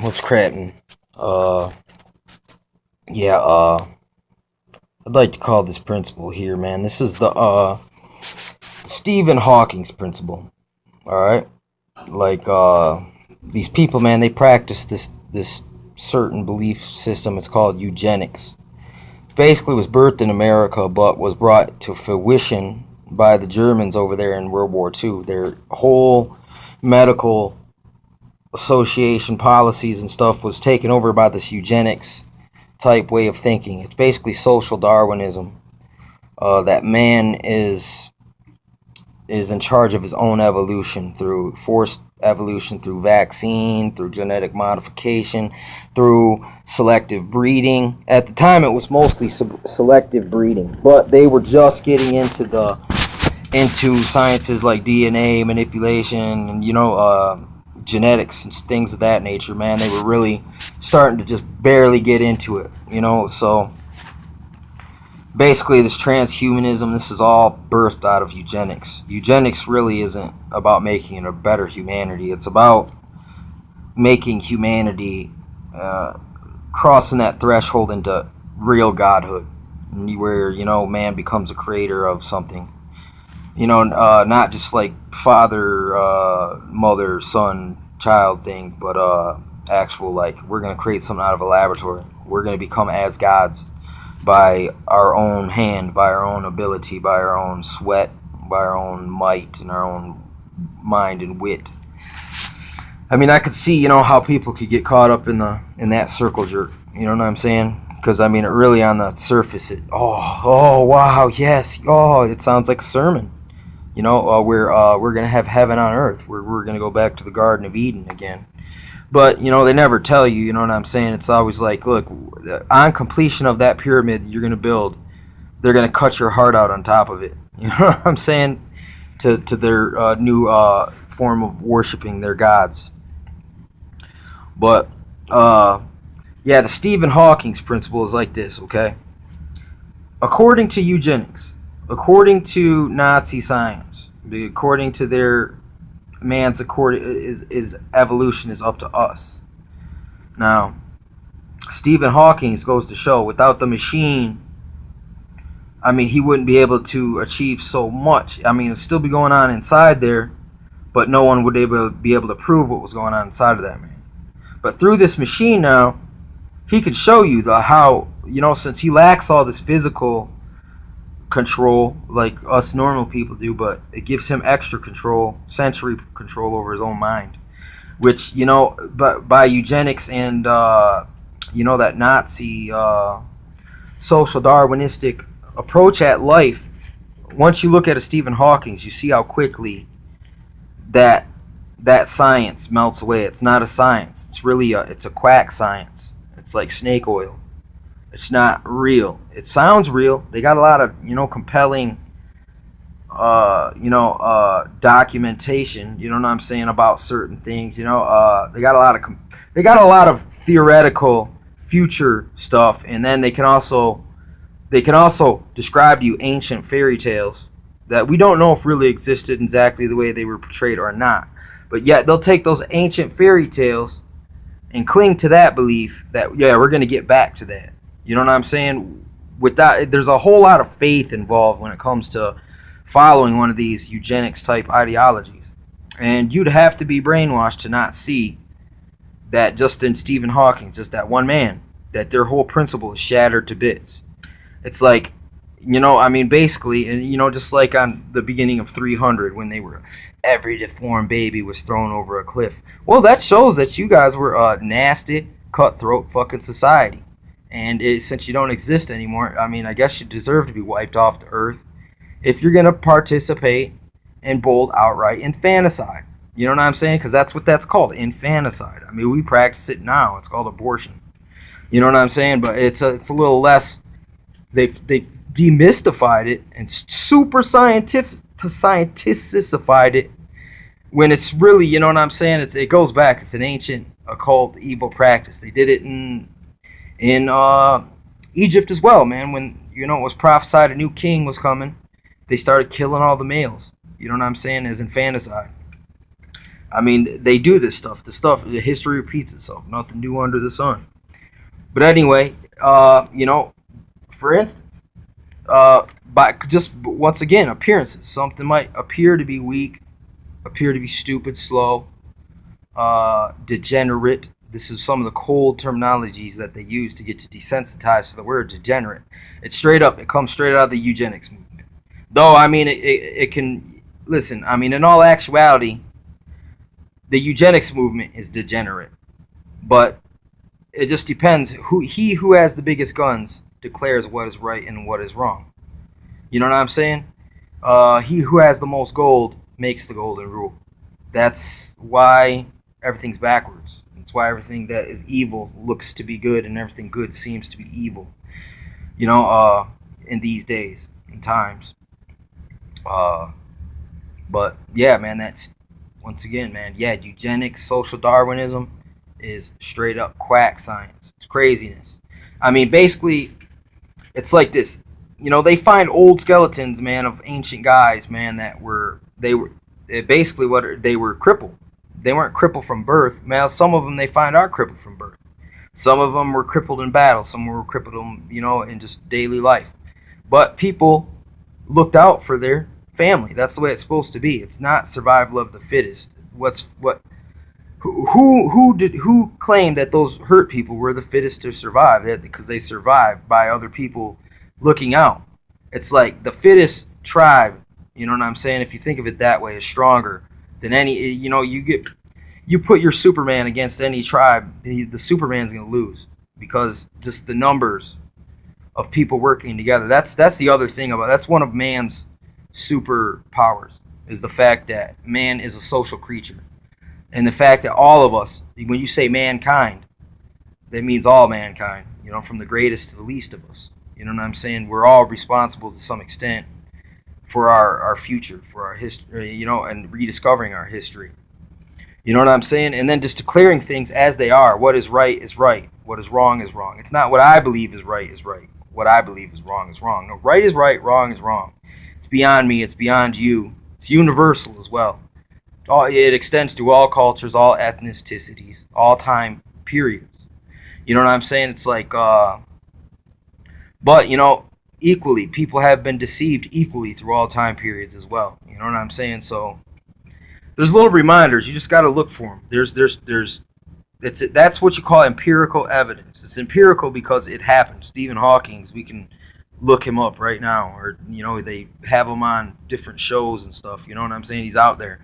What's crapin'? Uh, yeah, I'd like to call this principle here, man. This is the Stephen Hawking's principle. Alright? Like, these people, man, they practice this certain belief system. It's called eugenics. Basically was birthed in America, but was brought to fruition by the Germans over there in World War II. Their whole medical association policies and stuff was taken over by this eugenics type way of thinking. It's basically social Darwinism. That man is in charge of his own evolution through forced evolution, through vaccine, through genetic modification, through selective breeding. At the time, it was mostly selective breeding, but they were just getting into sciences like DNA manipulation and genetics and things of that nature. Man, they were really starting to just barely get into it. So basically this transhumanism, this is all birthed out of eugenics. Eugenics really isn't about making it a better humanity. It's about making humanity crossing that threshold into real godhood, where man becomes a creator of something. Not just like father, mother, son, child thing, but actual, like, we're gonna create something out of a laboratory. We're gonna become as gods by our own hand, by our own ability, by our own sweat, by our own might, and our own mind and wit. I mean, I could see, how people could get caught up in that circle jerk. You know what I'm saying? Because I mean, it really on the surface, oh wow, yes, it sounds like a sermon. We're gonna have heaven on earth. We're gonna go back to the Garden of Eden again. But they never tell you. You know what I'm saying? It's always like, look, on completion of that pyramid you're gonna build, they're gonna cut your heart out on top of it. You know what I'm saying? To their new form of worshiping their gods. But yeah, the Stephen Hawking's principle is like this. Okay, according to eugenics, according to Nazi science, according to their is evolution is up to us. Now, Stephen Hawking goes to show, without the machine, I mean, he wouldn't be able to achieve so much. I mean, it'd still be going on inside there, but no one would be able to prove what was going on inside of that man. But through this machine now, he could show you how since he lacks all this physical control like us normal people do, but it gives him extra control, sensory control over his own mind, which but by eugenics and that Nazi social Darwinistic approach at life. Once you look at a Stephen Hawkins, you see how quickly that science melts away. It's not a science. It's really it's a quack science. It's like snake oil. It's not real. It sounds real. They got a lot of compelling documentation. You know what I'm saying, about certain things. They got a lot of theoretical future stuff, and then they can also describe to you ancient fairy tales that we don't know if really existed exactly the way they were portrayed or not. But yet they'll take those ancient fairy tales and cling to that belief that we're gonna get back to that. You know what I'm saying? There's a whole lot of faith involved when it comes to following one of these eugenics type ideologies. And you'd have to be brainwashed to not see that just in Stephen Hawking, just that one man, that their whole principle is shattered to bits. It's like, basically, and just like on the beginning of 300 when every deformed baby was thrown over a cliff. Well, that shows that you guys were a nasty, cutthroat fucking society. And since you don't exist anymore, I mean, I guess you deserve to be wiped off the earth if you're going to participate in bold, outright infanticide. You know what I'm saying? Because that's what that's called, infanticide. I mean, we practice it now. It's called abortion. You know what I'm saying? But it's a little less. They've demystified it and super scienticified it, when it's really, you know what I'm saying? It goes back. It's an ancient occult evil practice. They did it in Egypt as well, man. When it was prophesied a new king was coming, they started killing all the males. You know what I'm saying? As infanticide. I mean, they do this stuff. The history repeats itself. Nothing new under the sun. But anyway, for instance, by just once again, appearances. Something might appear to be weak, appear to be stupid, slow, degenerate. This is some of the cold terminologies that they use to get you desensitized to the word degenerate. It's straight up. It comes straight out of the eugenics movement. Though, I mean, it can, listen, I mean, in all actuality, the eugenics movement is degenerate. But it just depends. Who has the biggest guns declares what is right and what is wrong. You know what I'm saying? He who has the most gold makes the golden rule. That's why everything's backwards. That's why everything that is evil looks to be good, and everything good seems to be evil. In these days and times. But yeah, man, that's once again, man. Yeah, eugenics, social Darwinism is straight up quack science. It's craziness. I mean, basically, it's like this. They find old skeletons, man, of ancient guys, man, they were basically what they were crippled. They weren't crippled from birth. Man, some of them they find are crippled from birth. Some of them were crippled in battle. Some were crippled, in just daily life. But people looked out for their family. That's the way it's supposed to be. It's not survival of the fittest. Who claimed that those hurt people were the fittest to survive? Because they survived by other people looking out. It's like the fittest tribe. You know what I'm saying? If you think of it that way, is stronger than any. You put your Superman against any tribe, the Superman's gonna lose because just the numbers of people working together. That's the other thing about. That's one of man's superpowers, is the fact that man is a social creature. And the fact that all of us, when you say mankind, that means all mankind, from the greatest to the least of us. You know what I'm saying? We're all responsible to some extent for our future, for our history, and rediscovering our history. You know what I'm saying? And then just declaring things as they are. What is right is right. What is wrong is wrong. It's not what I believe is right is right. What I believe is wrong is wrong. No, right is right, wrong is wrong. It's beyond me. It's beyond you. It's universal as well. It extends to all cultures, all ethnicities, all time periods. You know what I'm saying? It's like, but, equally, people have been deceived equally through all time periods as well. You know what I'm saying? So there's little reminders. You just got to look for them. That's what you call empirical evidence. It's empirical because it happened. Steven Hawkins, we can look him up right now, or they have him on different shows and stuff. You know what I'm saying? He's out there.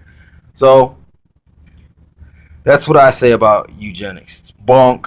So that's what I say about eugenics. It's bunk.